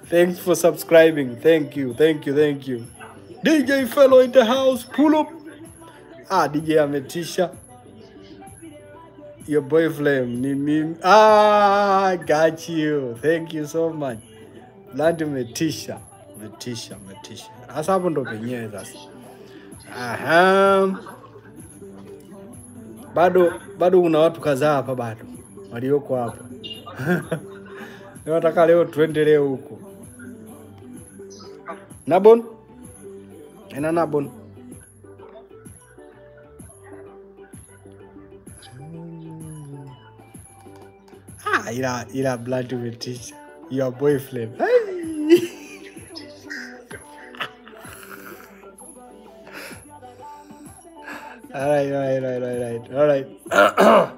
Thanks for subscribing. Thank you, thank you, thank you. DJ fellow in the house, pull up. DJ ametisha. Your boy Flame ni mimi. Got you. Thank you so much. Blunt umetisha. Umetisha. Sasa hapo ndo penyewe sasa. Bado una watu kadhaa hapa bado. Walioko hapa. Nataka leo tuendelee huko. Nabon? Ena Nabon. Ila Blunt umetisha. Your boy Flame. All right.